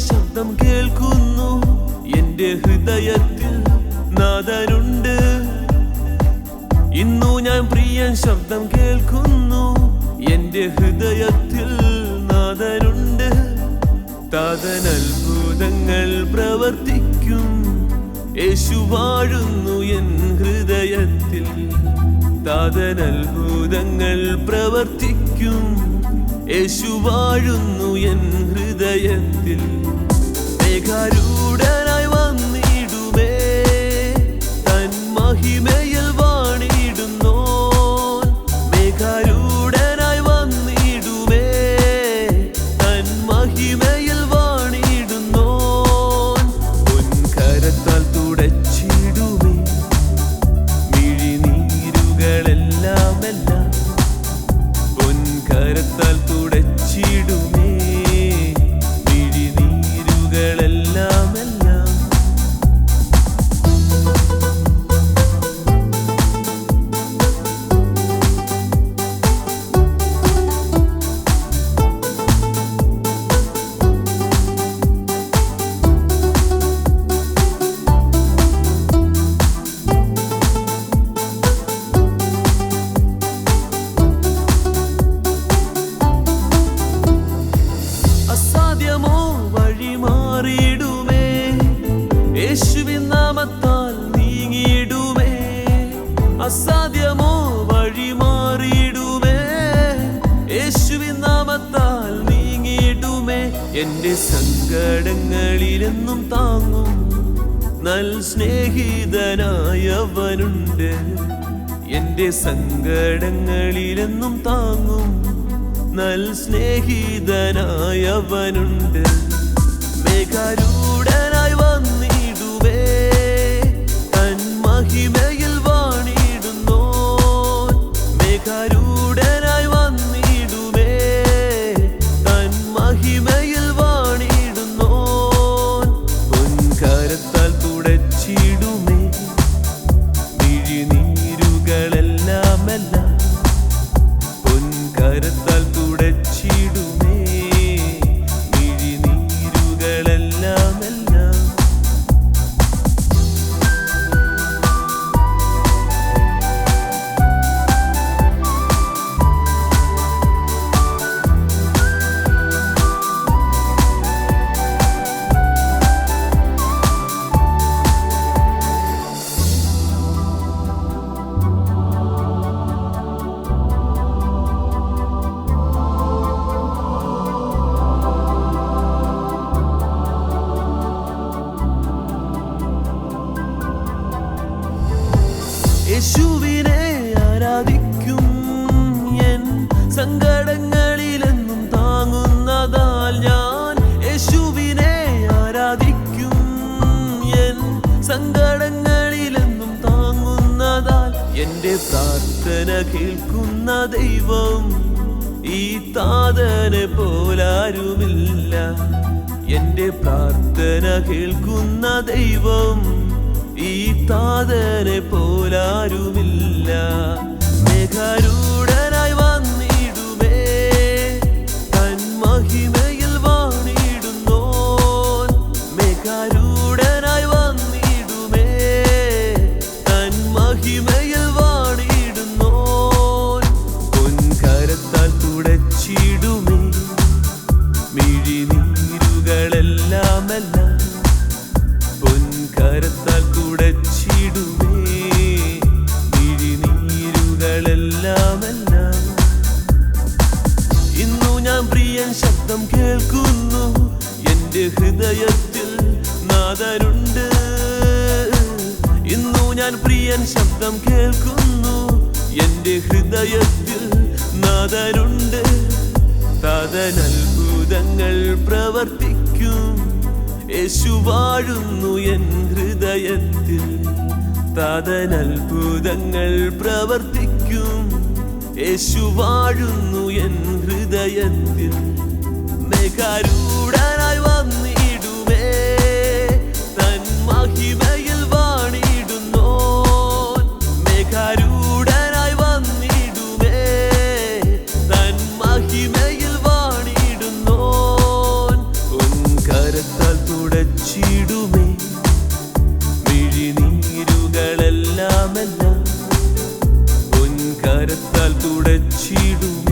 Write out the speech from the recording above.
ശബ്ദം കേൾക്കുന്നു. എന്റെ ഹൃദയത്തിൽ നാഥനുണ്ട്. ഇന്നു ഞാൻ പ്രിയൻ ശബ്ദം കേൾക്കുന്നു. എന്റെ ഹൃദയത്തിൽ നാഥനുണ്ട്. താതൻ അത്ഭുതങ്ങൾ പ്രവർത്തിക്കും. യേശു വാഴുന്നു എൻ ഹൃദയത്തിൽ. താതൻ അത്ഭുതങ്ങൾ പ്രവർത്തിക്കും. യേശു വാഴുന്നു എൻ ഹൃദയത്തിൽ. മേഘാരൂഢനായി വന്നിടുമേ, തൻ മഹിമയിൽ വാണിടുന്നോൻ. മേഘാരൂഢനായി വന്നിടുമേ, തൻ മഹിമയിൽ വാണിടുന്നോൻ. പൊൻകരത്താൽ തുടച്ചിടുമേ മിഴിനീരുകളെല്ലാമെല്ലാം. പൊൻകരത്താൽ തുടച്ചിടുമേ മിഴിനീരുകളെല്ലാമെല്ലാം. അസാധ്യമോ വഴി മാറിയിടുമേ, യേശുവിൻ നാമത്താൽ നീങ്ങിയിടുമേ. അസാധ്യമോ വഴി മാറിയിടുമേ, യേശുവിൻ നാമത്താൽ നീങ്ങിയിടുമേ. എന്റെ സങ്കടങ്ങളിലെന്നും താങ്ങും നൽ സ്നേഹിതനായവനുണ്ട്. എന്റെ സങ്കടങ്ങളിലെന്നും താങ്ങും നൽ സ്നേഹിതനായവനുണ്ട്. മേഘാരൂഢനായി വന്നിടുമേ, തൻ മഹിമയിൽ വാണിടുന്നോൻ. മേഘാരൂഢനായി വന്നിടുമേ, തൻ മഹിമയിൽ വാണിടുന്നോൻ. പൊൻകരത്താൽ തുടച്ചിടുമേ മിഴിനീരുകളെല്ലാമെല്ലാം. പൊൻകരത്താൽ തുടച്ചിടുമേ മിഴിനീരുകളെല്ലാമെല്ലാം. യേശുവിനെ ആരാധിക്കും. എൻ സങ്കടങ്ങളിലെന്നും താങ്ങുന്നതാൽ ഞാൻ യേശുവിനെ ആരാധിക്കും. എൻ സങ്കടങ്ങളിലെന്നും താങ്ങുന്നതാൽ. എന്റെ പ്രാർത്ഥന കേൾക്കുന്ന ദൈവം ഈ താതനെ പോലാരുമില്ല. എന്റെ പ്രാർത്ഥന കേൾക്കുന്ന ദൈവം ഈ താതനെ പോലാരുമില്ല. മേഘാരൂഢനായി വന്നിടുമേ, തൻ മഹിമയിൽ വാണിടുന്നോൻ. മേഘാരൂഢനായി വന്നിടുമേ, തൻ മഹിമയിൽ വാണിടുന്നോൻ. പൊൻകരത്താൽ തുടച്ചിടുമേ മിഴിനീരുകളെല്ലാമെല്ലാം. പൊൻകരത്താൽ തുടച്ചിടുമേ മിഴിനീരുകളെല്ലാമെല്ലാം. ഇന്നു ഞാൻ പ്രിയൻ ശബ്ദം കേൾക്കുന്നു. എന്റെ ഹൃദയത്തിൽ നാഥനുണ്ട്. ഇന്നു ഞാൻ പ്രിയൻ ശബ്ദം കേൾക്കുന്നു. എന്റെ ഹൃദയത്തിൽ നാഥനുണ്ട്. താതൻ അത്ഭുതങ്ങൾ പ്രവർത്തിക്കും. യേശു വാഴുന്നു എൻ ഹൃദയത്തിൽ. താതൻ അത്ഭുതങ്ങൾ പ്രവർത്തിക്കും. യേശു വാഴുന്നു എൻ ഹൃദയത്തിൽ. മേഘാരൂഢനായി വന്നിടുമേ, തൻ മഹിമയിൽ വാണിടുന്നോൻ. മേഘാരൂഢനായി വന്നിടുമേ, തൻ മഹിമയിൽ വാണിടുന്നോൻ. പൊൻകരത്താൽ കരത്താൽ തുടച്ചിടുമേ.